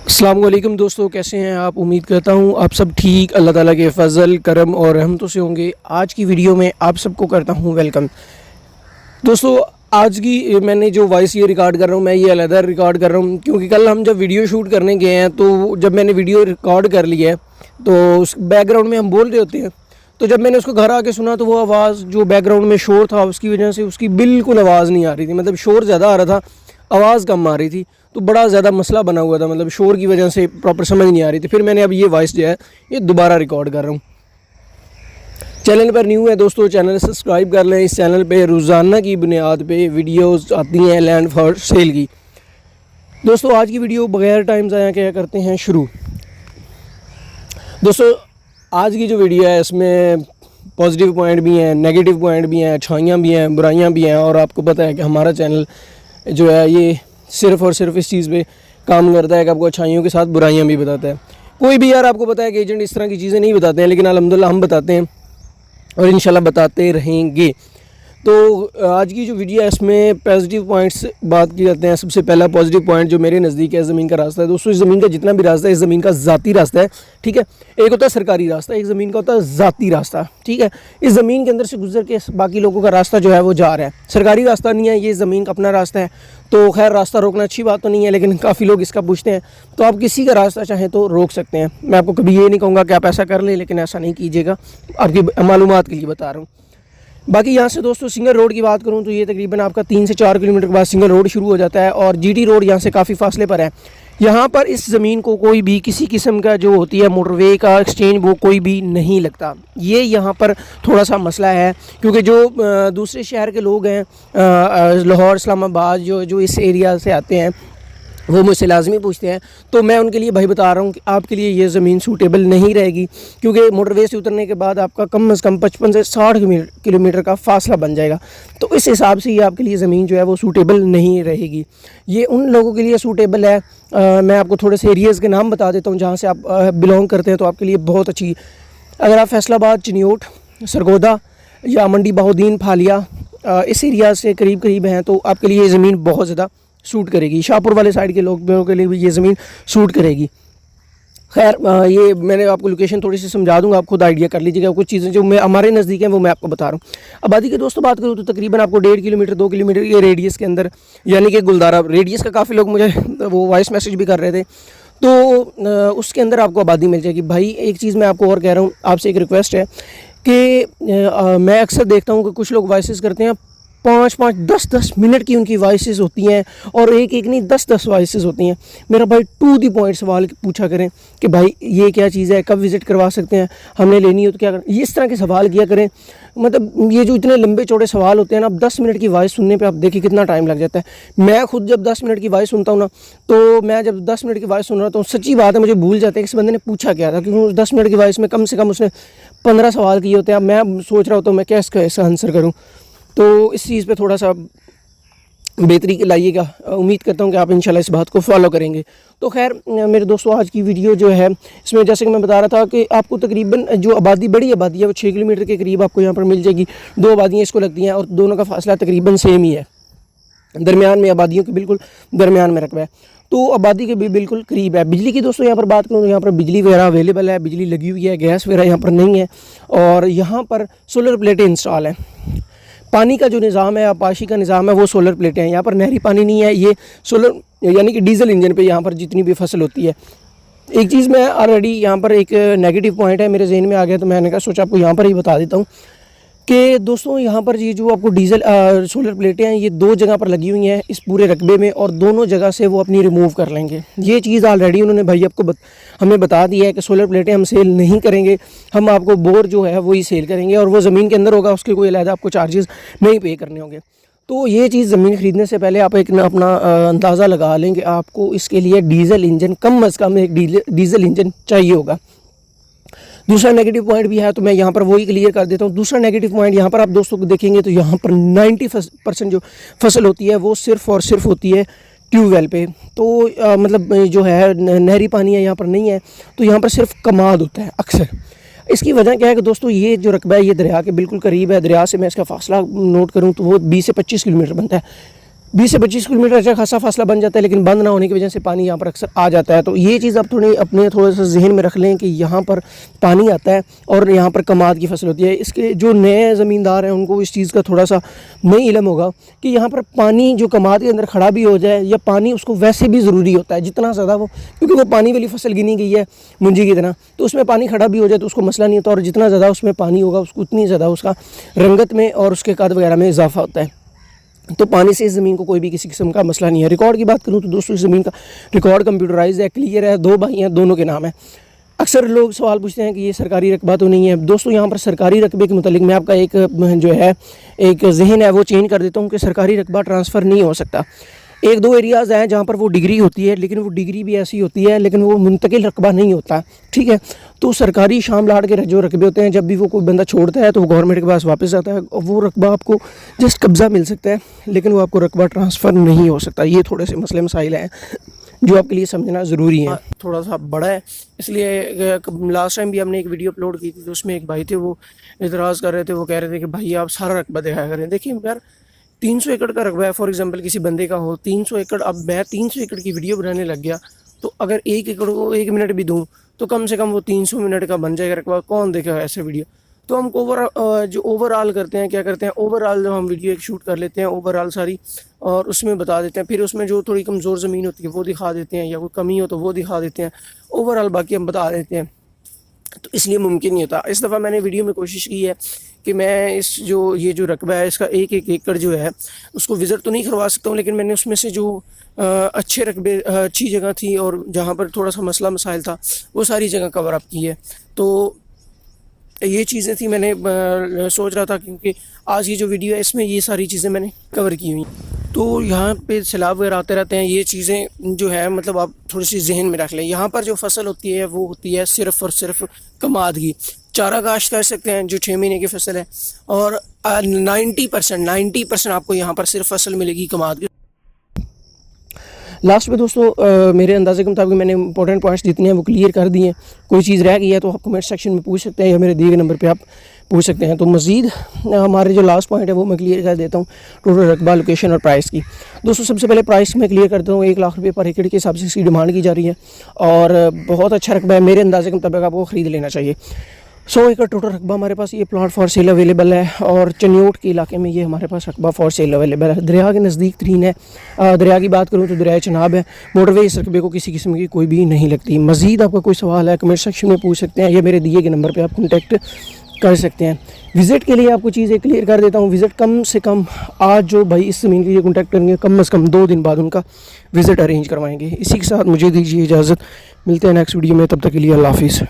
अस्सलाम वालेकुम दोस्तों, कैसे हैं आप। उम्मीद करता हूँ आप सब ठीक, अल्लाह ताला के फ़ज़ल करम और रहमतों से होंगे। आज की वीडियो में आप सबको करता हूँ वेलकम। दोस्तों, आज की मैंने जो वॉइस ये रिकॉर्ड कर रहा हूँ, मैं ये अलग रिकॉर्ड कर रहा हूँ क्योंकि कल हम जब वीडियो शूट करने गए हैं तो जब मैंने वीडियो रिकॉर्ड कर लिया है तो उस बैकग्राउंड में हम बोल रहे होते हैं, तो जब मैंने उसको घर आके सुना तो वो आवाज़ जो बैकग्राउंड में शोर था उसकी वजह से उसकी बिल्कुल आवाज़ नहीं आ रही थी। मतलब शोर ज़्यादा आ रहा था, आवाज़ कम आ रही थी, तो बड़ा ज़्यादा मसला बना हुआ था। मतलब शोर की वजह से प्रॉपर समझ नहीं आ रही थी। फिर मैंने अब ये वॉइस जो है ये दोबारा रिकॉर्ड कर रहा हूँ। चैनल पर न्यू है दोस्तों, चैनल सब्सक्राइब कर लें। इस चैनल पे रोज़ाना की बुनियाद पे वीडियोस आती हैं लैंड फॉर सेल की। दोस्तों, आज की वीडियो बगैर टाइम ज़ाया क्या करते हैं शुरू। दोस्तों, आज की जो वीडियो है इसमें पॉजिटिव पॉइंट भी हैं, नेगेटिव पॉइंट भी हैं, अच्छाइयाँ भी हैं, बुराइयाँ भी हैं। और आपको पता है कि हमारा चैनल जो है ये सिर्फ़ और सिर्फ इस चीज़ पे काम करता है कि आपको अच्छाइयों के साथ बुराइयाँ भी बताता है। कोई भी यार आपको पता है कि एजेंट इस तरह की चीज़ें नहीं बताते हैं, लेकिन अल्हम्दुलिल्लाह हम बताते हैं और इंशाल्लाह बताते रहेंगे। तो आज की जो वीडियो है इसमें पॉजिटिव पॉइंट्स बात की जाते हैं। सबसे पहला पॉजिटिव पॉइंट जो मेरे नज़दीक है ज़मीन का रास्ता है। दोस्तों, इस ज़मीन का जितना भी रास्ता है इस ज़मीन का ज़ाती रास्ता है, ठीक है। एक होता है सरकारी रास्ता, एक ज़मीन का होता है ज़ाती रास्ता, ठीक है। इस ज़मीन के अंदर से गुजर के बाकी लोगों का रास्ता जो है वो जा रहा है। सरकारी रास्ता नहीं है, ये ज़मीन का अपना रास्ता है। तो खैर, रास्ता रोकना अच्छी बात तो नहीं है, लेकिन काफ़ी लोग इसका पूछते हैं, तो आप किसी का रास्ता चाहें तो रोक सकते हैं। मैं आपको कभी ये नहीं कहूँगा कि आप ऐसा कर लें, लेकिन ऐसा नहीं कीजिएगा, आपकी मालूमात के लिए बता रहा हूँ। बाकी यहाँ से दोस्तों सिंगल रोड की बात करूँ तो ये तकरीबन आपका 3 से 4 किलोमीटर के बाद सिंगल रोड शुरू हो जाता है और जीटी रोड यहाँ से काफ़ी फासले पर है। यहाँ पर इस ज़मीन को कोई भी किसी किस्म का जो होती है मोटरवे का एक्सचेंज वो कोई भी नहीं लगता। ये यहाँ पर थोड़ा सा मसला है क्योंकि जो दूसरे शहर के लोग हैं, लाहौर, इस्लामाबाद, जो इस एरिया से आते हैं वो मुझसे लाजमी पूछते हैं। तो मैं उनके लिए भाई बता रहा हूँ कि आपके लिए ये ज़मीन सूटेबल नहीं रहेगी क्योंकि मोटरवे से उतरने के बाद आपका कम से कम 55 से 60 किलोमीटर का फासला बन जाएगा। तो इस हिसाब से ये आपके लिए ज़मीन जो है वो सूटेबल नहीं रहेगी। ये उन लोगों के लिए सूटेबल है। मैं आपको थोड़े से एरियाज़ के नाम बता देता हूँ जहाँ से आप बिलोंग करते हैं, तो आपके लिए बहुत अच्छी। अगर आप फैसलाबाद, चिन्योट, सरगोदा या मंडी बहाउद्दीन, फालिया इस एरिया से करीब करीब हैं तो आपके लिए ये ज़मीन बहुत ज़्यादा सूट करेगी। शाहपुर वाले साइड के लोगों के लिए भी ये ज़मीन सूट करेगी। खैर, ये मैंने आपको लोकेशन थोड़ी सी समझा दूंगा, आप खुद आइडिया कर लीजिएगा। कुछ चीज़ें जो मैं हमारे नज़दीक हैं वो मैं आपको बता रहा हूँ। आबादी की दोस्तों बात करूँ तो तकरीबन आपको 1.5 किलोमीटर 2 किलोमीटर के रेडियस के अंदर, यानी कि गुलदारा रेडियस का काफ़ी लोग मुझे वो वॉइस मैसेज भी कर रहे थे, तो उसके अंदर आपको आबादी मिल जाएगी। भाई एक चीज़ मैं आपको और कह रहा हूँ, आपसे एक रिक्वेस्ट है कि मैं अक्सर देखता हूँ कि कुछ लोग वॉइसेस करते हैं 5-5, 10-10 मिनट की उनकी वॉइसेस होती हैं और एक नहीं 10-10 वॉइसेस होती हैं। मेरा भाई टू दी पॉइंट सवाल पूछा करें कि भाई ये क्या चीज़ है, कब विज़िट करवा सकते हैं, हमने लेनी हो तो क्या करें, इस तरह के सवाल किया करें। मतलब ये जो इतने लंबे चौड़े सवाल होते हैं ना, अब 10 मिनट की वॉइस सुनने पे आप देखिए कितना टाइम लग जाता है। मैं खुद जब 10 मिनट की वॉइस सुनता हूँ ना, तो मैं जब 10 मिनट की वॉइस सुन रहा हूँ, सच्ची बात है मुझे भूल जाता है कि इस बंदे ने पूछा क्या था, क्योंकि उस 10 मिनट की वॉइस में कम से कम उसने 15 सवाल किए होते हैं। अब मैं सोच रहा होता हूँ मैं क्या इसका आंसर करूँ। तो इस चीज़ पे थोड़ा सा बेहतरी लाइएगा। उम्मीद करता हूँ कि आप इंशाल्लाह इस बात को फॉलो करेंगे। तो खैर मेरे दोस्तों, आज की वीडियो जो है इसमें जैसे कि मैं बता रहा था कि आपको तकरीबन जो आबादी, बड़ी आबादी है वो 6 किलोमीटर के करीब आपको यहाँ पर मिल जाएगी। 2 आबादियाँ इसको लगती हैं और दोनों का फासला तकरीबन सेम ही है, दरमियान में, आबादियों के बिल्कुल दरमियान में रकबा है, तो आबादी के भी बिल्कुल करीब है। बिजली की दोस्तों यहाँ पर बात करूँ तो यहाँ पर बिजली वगैरह अवेलेबल है, बिजली लगी हुई है, गैस वगैरह यहाँ पर नहीं है और यहाँ पर सोलर प्लेटें इंस्टॉल हैं। पानी का जो निज़ाम है, आपाशी का निज़ाम है, वो सोलर प्लेटें हैं। यहाँ पर नहरी पानी नहीं है, ये सोलर यानी कि डीजल इंजन पे यहाँ पर जितनी भी फसल होती है। एक चीज़ मैं ऑलरेडी यहाँ पर एक नेगेटिव पॉइंट है मेरे जहन में आ गया, तो मैंने कहा सोचा आपको यहाँ पर ही बता देता हूँ कि दोस्तों यहाँ पर ये जो आपको डीजल सोलर प्लेटें हैं ये 2 जगह पर लगी हुई हैं इस पूरे रकबे में और दोनों जगह से वो अपनी रिमूव कर लेंगे। ये चीज़ ऑलरेडी उन्होंने भाई आपको हमें बता दिया है कि सोलर प्लेटें हम सेल नहीं करेंगे, हम आपको बोर जो है वही सेल करेंगे और वो ज़मीन के अंदर होगा, उसके कोई अलग आपको चार्जेस नहीं पे करने होंगे। तो ये चीज़ ज़मीन ख़रीदने से पहले आप एक अपना अंदाज़ा लगा लें कि आपको इसके लिए डीजल इंजन, कम अज़ कम एक डीजल इंजन चाहिए होगा। दूसरा नेगेटिव पॉइंट भी है, तो मैं यहाँ पर वही क्लियर कर देता हूँ। दूसरा नेगेटिव पॉइंट यहाँ पर आप दोस्तों को देखेंगे तो यहाँ पर 90% जो फसल होती है वो सिर्फ़ और सिर्फ होती है ट्यूबवेल पे। तो मतलब जो है नहरी पानी है यहाँ पर नहीं है, तो यहाँ पर सिर्फ कमाद होता है अक्सर। इसकी वजह क्या है कि दोस्तों ये जो रकबा है ये दरिया के बिल्कुल करीब है। दरिया से मैं इसका फासला नोट करूँ तो वो 20 से 25 किलोमीटर बनता है। 20 से 25 किलोमीटर अच्छा खासा फासला बन जाता है, लेकिन बंद ना होने की वजह से पानी यहाँ पर अक्सर आ जाता है। तो ये चीज़ आप थोड़ा सा जहन में रख लें कि यहाँ पर पानी आता है और यहाँ पर कमाद की फसल होती है। इसके जो नए ज़मींदार हैं उनको इस चीज़ का थोड़ा सा नहीं इल्म होगा कि यहाँ पर पानी जो कमाद के अंदर खड़ा भी हो जाए या पानी उसको वैसे भी ज़रूरी होता है जितना ज़्यादा वो, क्योंकि वो पानी वाली फसल गिनी गई है मुंजी की तरह, तो उसमें पानी खड़ा भी हो जाए तो उसको मसला नहीं होता, और जितना ज़्यादा उसमें पानी होगा उसको उतनी ज़्यादा उसका रंगत में और उसके कद वगैरह में इजाफा होता है। तो पानी से इस ज़मीन को कोई भी किसी किस्म का मसला नहीं है। रिकॉर्ड की बात करूँ तो दोस्तों इस ज़मीन का रिकॉर्ड कंप्यूटराइज है, क्लियर है, 2 भाई हैं, दोनों के नाम है। अक्सर लोग सवाल पूछते हैं कि ये सरकारी रकबा तो नहीं है। दोस्तों यहाँ पर सरकारी रकबे के मुतालिक मैं आपका एक जो है एक जहन है वो चेंज कर देता हूँ कि सरकारी रकबा ट्रांसफ़र नहीं हो सकता। 1-2 एरियाज़ हैं जहाँ पर वो डिग्री होती है, लेकिन वो डिग्री भी ऐसी होती है लेकिन वो मुंतकिल रकबा नहीं होता, ठीक है। तो सरकारी शाम लाट के जो रकबे होते हैं, जब भी वो कोई बंदा छोड़ता है तो वो गवर्नमेंट के पास वापस आता है और वो रकबा आपको जस्ट कब्ज़ा मिल सकता है, लेकिन वो आपको रकबा ट्रांसफ़र नहीं हो सकता। ये थोड़े से मसले मसाइल हैं जो आपके लिए समझना ज़रूरी है। थोड़ा सा बड़ा है, इसलिए लास्ट टाइम भी हमने एक वीडियो अपलोड की थी तो उसमें एक भाई थे वो इतराज़ कर रहे थे, वो कह रहे थे कि भाई आप सारा रकबा दिखाया करें। देखिए यार 300 एकड़ का रकबा है, फॉर एग्जांपल किसी बंदे का हो 300 एकड़, अब मैं 300 एकड़ की वीडियो बनाने लग गया तो अगर 1 एकड़ को 1 मिनट भी दूँ तो कम से कम वो 300 मिनट का बन जाएगा रकबा। कौन देखेगा ऐसे वीडियो? तो हम जो ओवरऑल करते हैं, क्या करते हैं, ओवरऑल जो हम वीडियो एक शूट कर लेते हैं ओवरऑल सारी, और उसमें बता देते हैं। फिर उसमें जो थोड़ी कमज़ोर ज़मीन होती है वो दिखा देते हैं, या कोई कमी हो तो वो दिखा देते हैं, ओवरऑल बाकी हम बता देते हैं। तो इसलिए मुमकिन नहीं होता। इस दफ़ा मैंने वीडियो में कोशिश की है कि मैं ये जो रकबा है इसका 1-1 एकड़ जो है उसको विज़िट तो नहीं करवा सकता हूँ, लेकिन मैंने उसमें से जो अच्छे रकबे अच्छी जगह थी और जहाँ पर थोड़ा सा मसला मसाइल था वो सारी जगह कवर अप की है। तो ये चीज़ें थी, मैंने सोच रहा था क्योंकि आज की जो वीडियो है इसमें ये सारी चीज़ें मैंने कवर की हुई। तो यहाँ पे सैलाब वगैरह आते रहते हैं, ये चीज़ें जो है मतलब आप थोड़ी सी जहन में रख लें। यहाँ पर जो फसल होती है वो होती है सिर्फ़ और सिर्फ कमाद की। चारा काश्त कर सकते हैं जो 6 महीने की फसल है, और 90% आपको यहाँ पर सिर्फ फसल मिलेगी कमाद की। लास्ट में दोस्तों मेरे अंदाज़े के मुताबिक मैंने इंपॉर्टेंट पॉइंट्स जितने हैं वो क्लियर कर दिए हैं। कोई चीज़ रह गई है तो आप कमेंट सेक्शन में पूछ सकते हैं या मेरे दिए गए नंबर पे आप पूछ सकते हैं। तो मज़ीद हमारे जो लास्ट पॉइंट है वो मैं क्लियर कर देता हूँ, टोटल रकबा, लोकेशन और प्राइस की। दोस्तों सबसे पहले प्राइस मैं क्लियर करता हूँ। 1 लाख रुपये पर एकड़ के हिसाब से इसकी डिमांड की जा रही है और बहुत अच्छा रकबा है, मेरे अंदाज़े के मुताबिक आपको ख़रीद लेना चाहिए। 100 एकड़ टोटल रकबा हमारे पास ये प्लॉट फॉर सेल अवेलेबल है, और चनियोट के इलाके में ये हमारे पास रकबा फॉर सेल अवेलेबल है। दरिया के नज़दीक तरीन है। दरिया की बात करूँ तो दरिया चनाब है। मोटरवे इस रकबे को किसी किस्म की कोई भी नहीं लगती। मज़ीद आपका कोई सवाल है कमेंट सेक्शन में पूछ सकते हैं या मेरे दिए गए नंबर पर आप कॉन्टैक्ट कर सकते हैं। विज़िट के लिए आपको चीज़ें क्लियर कर देता हूँ। विज़िट कम से कम आज जो भाई इस ज़मीन के लिए कॉन्टैक्ट करेंगे कम से कम 2 दिन बाद उनका विज़िट अरेंज करवाएंगे। इसी के साथ मुझे दीजिए इजाज़त, मिलते हैं नेक्स्ट वीडियो में, तब तक के लिए अल्लाह हाफ़िज़।